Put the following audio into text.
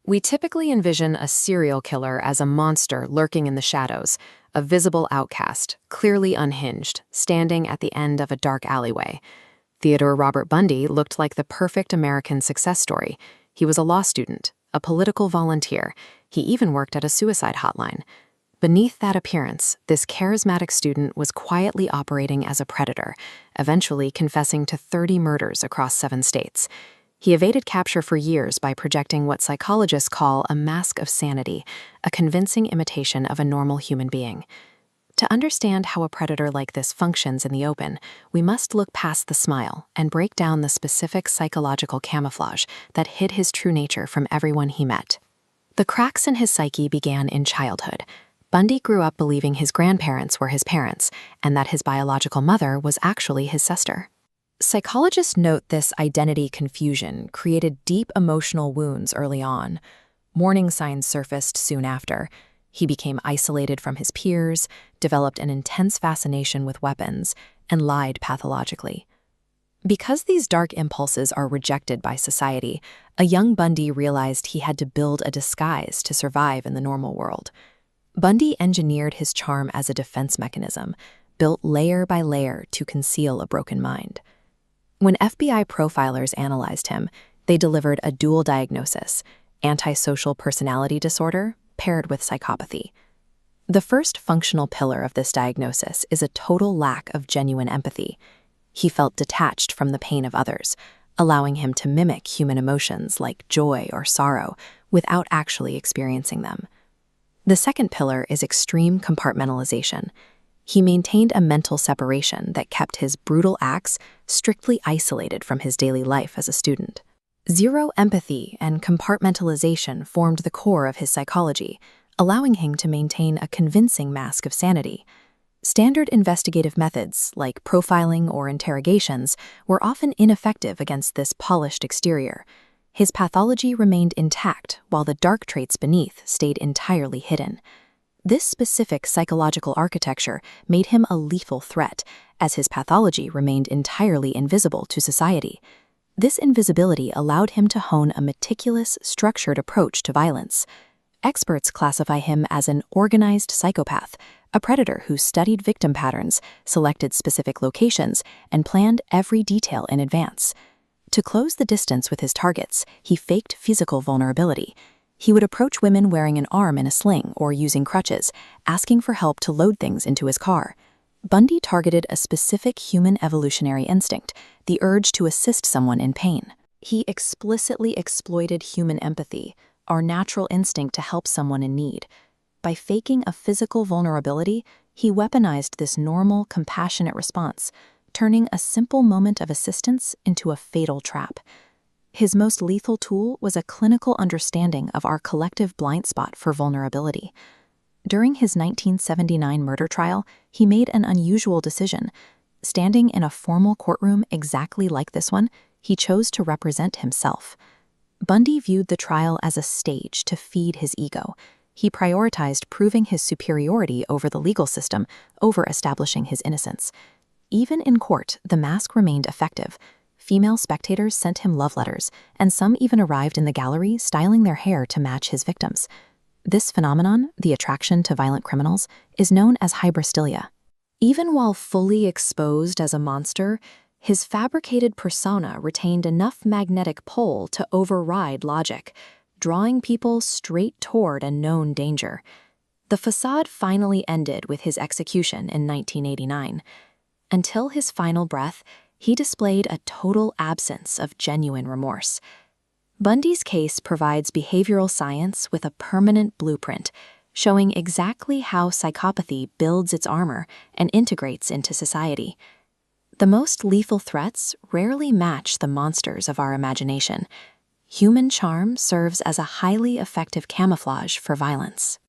We typically envision a serial killer as a monster lurking in the shadows, a visible outcast, clearly unhinged, standing at the end of a dark alleyway. Theodore Robert Bundy looked like the perfect American success story. He was a law student, a political volunteer. He even worked at a suicide hotline. Beneath that appearance, this charismatic student was quietly operating as a predator, eventually confessing to 30 murders across 7 states. He evaded capture for years by projecting what psychologists call a mask of sanity, a convincing imitation of a normal human being. To understand how a predator like this functions in the open, we must look past the smile and break down the specific psychological camouflage that hid his true nature from everyone he met. The cracks in his psyche began in childhood. Bundy grew up believing his grandparents were his parents and that his biological mother was actually his sister. Psychologists note this identity confusion created deep emotional wounds early on. Warning signs surfaced soon after. He became isolated from his peers, developed an intense fascination with weapons, and lied pathologically. Because these dark impulses are rejected by society, a young Bundy realized he had to build a disguise to survive in the normal world. Bundy engineered his charm as a defense mechanism, built layer by layer to conceal a broken mind. When FBI profilers analyzed him, they delivered a dual diagnosis: Antisocial Personality Disorder paired with psychopathy. The first functional pillar of this diagnosis is a total lack of genuine empathy. He felt detached from the pain of others, allowing him to mimic human emotions like joy or sorrow without actually experiencing them. The second pillar is extreme compartmentalization. He maintained a mental separation that kept his brutal acts strictly isolated from his daily life as a student. Zero empathy and compartmentalization formed the core of his psychology, allowing him to maintain a convincing mask of sanity. Standard investigative methods, like profiling or interrogations, were often ineffective against this polished exterior. His pathology remained intact, while the dark traits beneath stayed entirely hidden. This specific psychological architecture made him a lethal threat, as his pathology remained entirely invisible to society. This invisibility allowed him to hone a meticulous, structured approach to violence. Experts classify him as an organized psychopath, a predator who studied victim patterns, selected specific locations, and planned every detail in advance. To close the distance with his targets, he faked physical vulnerability. He would approach women wearing an arm in a sling or using crutches, asking for help to load things into his car. Bundy targeted a specific human evolutionary instinct, the urge to assist someone in pain. He explicitly exploited human empathy, our natural instinct to help someone in need. By faking a physical vulnerability, he weaponized this normal, compassionate response, turning a simple moment of assistance into a fatal trap. His most lethal tool was a clinical understanding of our collective blind spot for vulnerability. During his 1979 murder trial, he made an unusual decision. Standing in a formal courtroom exactly like this one, he chose to represent himself. Bundy viewed the trial as a stage to feed his ego. He prioritized proving his superiority over the legal system, over establishing his innocence. Even in court, the mask remained effective. Female spectators sent him love letters, and some even arrived in the gallery styling their hair to match his victims. This phenomenon, the attraction to violent criminals, is known as Hybristophilia. Even while fully exposed as a monster, his fabricated persona retained enough magnetic pull to override logic, drawing people straight toward a known danger. The facade finally ended with his execution in 1989. Until his final breath, he displayed a total absence of genuine remorse. Bundy's case provides behavioral science with a permanent blueprint, showing exactly how psychopathy builds its armor and integrates into society. The most lethal threats rarely match the monsters of our imagination. Human charm serves as a highly effective camouflage for violence.